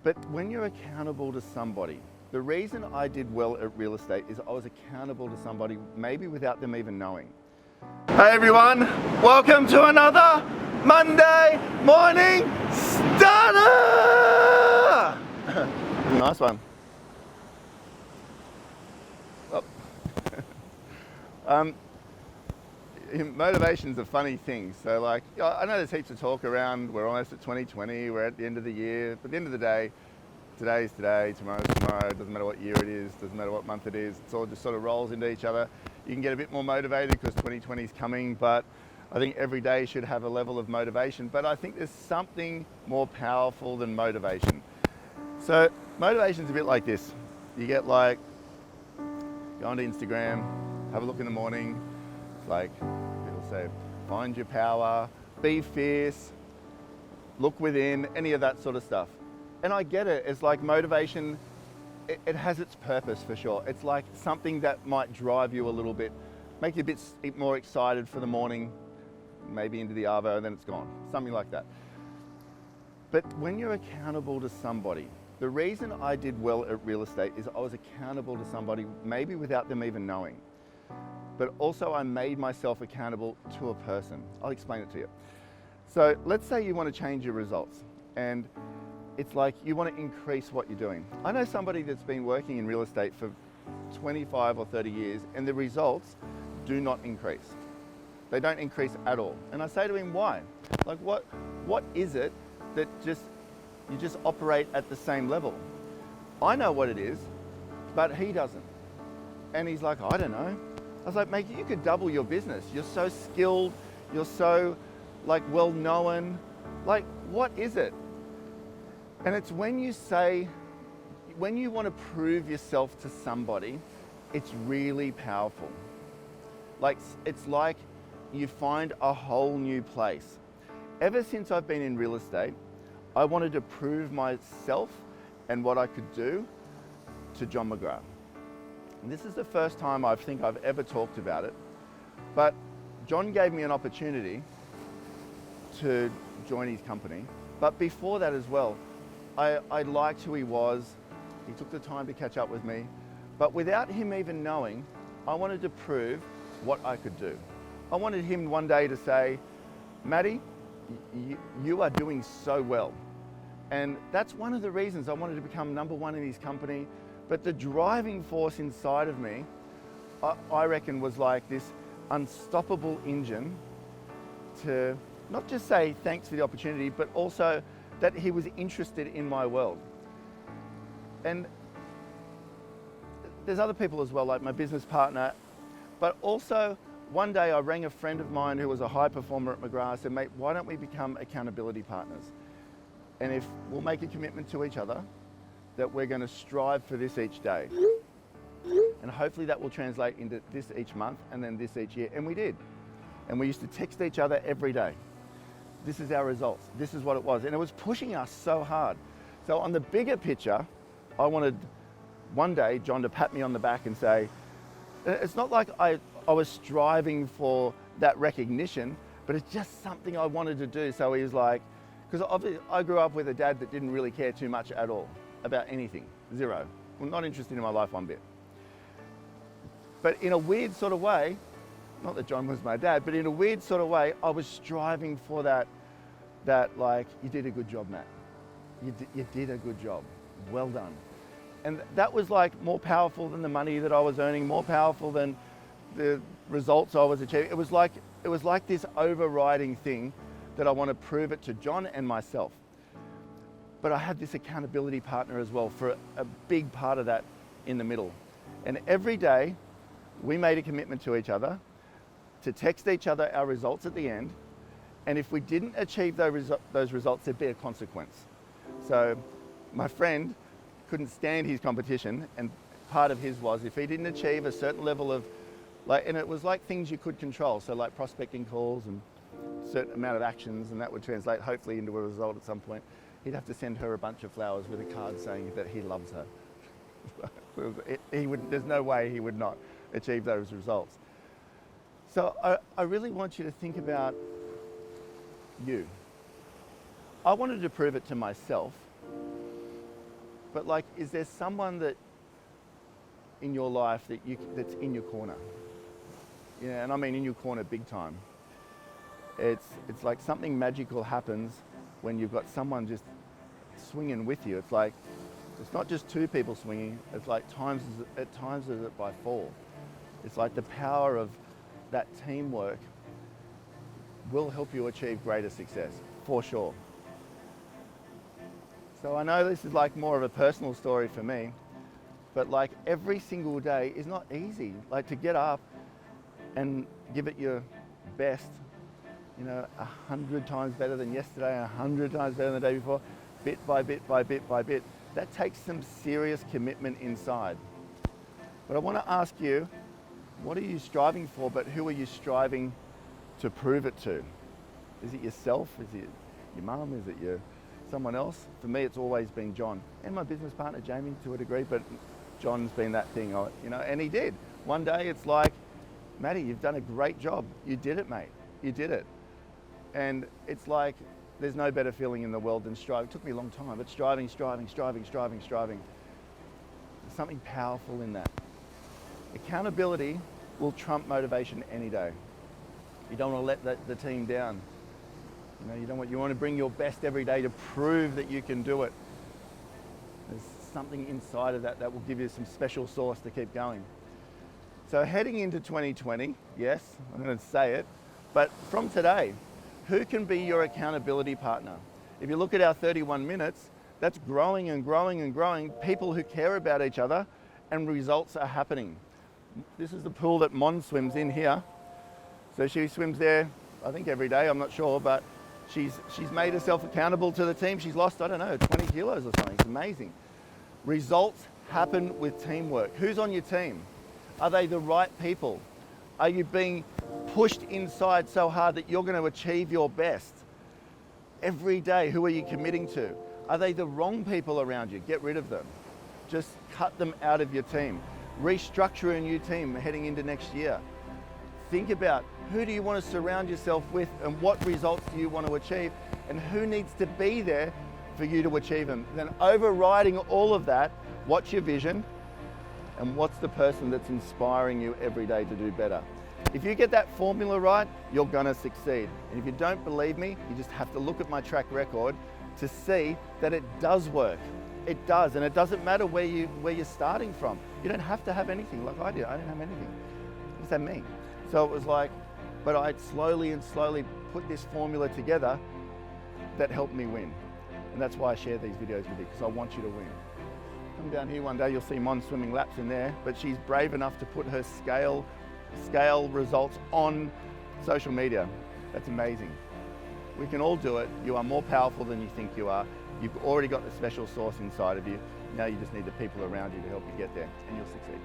But when you're accountable to somebody, the reason I did well at real estate is I was accountable to somebody, maybe without them even knowing. Hey everyone, welcome to another Monday Morning Starter! Nice one. Oh. Motivation's a funny thing. So like, I know there's heaps of talk around, we're almost at 2020, we're at the end of the year, but at the end of the day, today's today, tomorrow's tomorrow, doesn't matter what year it is, doesn't matter what month it is, it's all just sort of rolls into each other. You can get a bit more motivated because 2020 is coming, but I think every day should have a level of motivation. But I think there's something more powerful than motivation. So motivation's a bit like this. You get like, go onto Instagram, have a look in the morning, it's like, people say, find your power, be fierce, look within, any of that sort of stuff. And I get it, it's like motivation, it has its purpose for sure. It's like something that might drive you a little bit, make you a bit more excited for the morning, maybe into the arvo, and then it's gone, something like that. But when you're accountable to somebody, the reason I did well at real estate is I was accountable to somebody, maybe without them even knowing. But also I made myself accountable to a person. I'll explain it to you. So let's say you want to change your results, and it's like you want to increase what you're doing. I know somebody that's been working in real estate for 25 or 30 years, and the results do not increase. They don't increase at all. And I say to him, why? Like what is it that you just operate at the same level? I know what it is, but he doesn't. And he's like, I don't know. I was like, mate, you could double your business. You're so skilled, you're so like well known. Like, what is it? And it's when you want to prove yourself to somebody, it's really powerful. Like, it's like you find a whole new place. Ever since I've been in real estate, I wanted to prove myself and what I could do to John McGrath. And this is the first time I think I've ever talked about it, but John gave me an opportunity to join his company. But before that as well, I liked who he was. He took the time to catch up with me, but without him even knowing, I wanted to prove what I could do. I wanted him one day to say, Matty, you are doing so well. And that's one of the reasons I wanted to become number one in his company. But the driving force inside of me, I reckon, was like this unstoppable engine to not just say thanks for the opportunity, but also that he was interested in my world. And there's other people as well, like my business partner, but also one day I rang a friend of mine who was a high performer at McGrath and said, mate, why don't we become accountability partners? And if we'll make a commitment to each other, that we're going to strive for this each day. And hopefully that will translate into this each month and then this each year. And we did. And we used to text each other every day. This is our results. This is what it was. And it was pushing us so hard. So on the bigger picture, I wanted one day John to pat me on the back and say, it's not like I was striving for that recognition, but it's just something I wanted to do. So he was like, because obviously I grew up with a dad that didn't really care too much at all about anything, zero. Well, not interested in my life one bit. But in a weird sort of way, not that John was my dad, but in a weird sort of way, I was striving for that like, you did a good job, Matt. You did a good job, well done. And that was like more powerful than the money that I was earning, more powerful than the results I was achieving. It was like this overriding thing that I want to prove it to John and myself. But I had this accountability partner as well for a big part of that in the middle. And every day we made a commitment to each other to text each other our results at the end. And if we didn't achieve those results, there'd be a consequence. So my friend couldn't stand his competition, and part of his was if he didn't achieve a certain level of, like, and it was like things you could control. So like prospecting calls and certain amount of actions, and that would translate hopefully into a result at some point. He'd have to send her a bunch of flowers with a card saying that he loves her. There's no way he would not achieve those results. So I really want you to think about you. I wanted to prove it to myself but like, is there someone that in your life that's in your corner? Yeah, and I mean in your corner big time. It's like something magical happens when you've got someone just swinging with you. It's like, it's not just two people swinging, it's like at times is it by four. It's like the power of that teamwork will help you achieve greater success, for sure. So I know this is like more of a personal story for me, but like every single day is not easy. Like to get up and give it your best, 100 times better than yesterday, 100 times better than the day before, bit by bit by bit by bit. That takes some serious commitment inside. But I want to ask you, what are you striving for, but who are you striving to prove it to? Is it yourself? Is it your mum? Is it someone else? For me, it's always been John and my business partner, Jamie, to a degree, but John's been that thing, and he did. One day it's like, Matty, you've done a great job. You did it, mate. You did it. And it's like, there's no better feeling in the world than striving. It took me a long time, but striving. There's something powerful in that. Accountability will trump motivation any day. You don't want to let the team down. You want to bring your best every day to prove that you can do it. There's something inside of that will give you some special sauce to keep going. So heading into 2020, yes, I'm going to say it, but from today, who can be your accountability partner? If you look at our 31 minutes, that's growing and growing and growing. People who care about each other, and results are happening. This is the pool that Mon swims in here. So she swims there, I think every day, I'm not sure, but she's made herself accountable to the team. She's lost, 20 kilos or something. It's amazing. Results happen with teamwork. Who's on your team? Are they the right people? Are you being pushed inside so hard that you're going to achieve your best? Every day, who are you committing to? Are they the wrong people around you? Get rid of them. Just cut them out of your team. Restructure a new team heading into next year. Think about, who do you want to surround yourself with, and what results do you want to achieve, and who needs to be there for you to achieve them. Then overriding all of that, what's your vision, and what's the person that's inspiring you every day to do better? If you get that formula right, you're gonna succeed. And if you don't believe me, you just have to look at my track record to see that it does work. It does, and it doesn't matter where you're starting from. You don't have to have anything like I did. I didn't have anything. I just had me. So it was like, but I slowly put this formula together that helped me win. And that's why I share these videos with you, because I want you to win. Come down here one day, you'll see Mon swimming laps in there, but she's brave enough to put her scale results on social media. That's amazing. We can all do it. You are more powerful than you think you are. You've already got the special sauce inside of you. Now you just need the people around you to help you get there, and you'll succeed.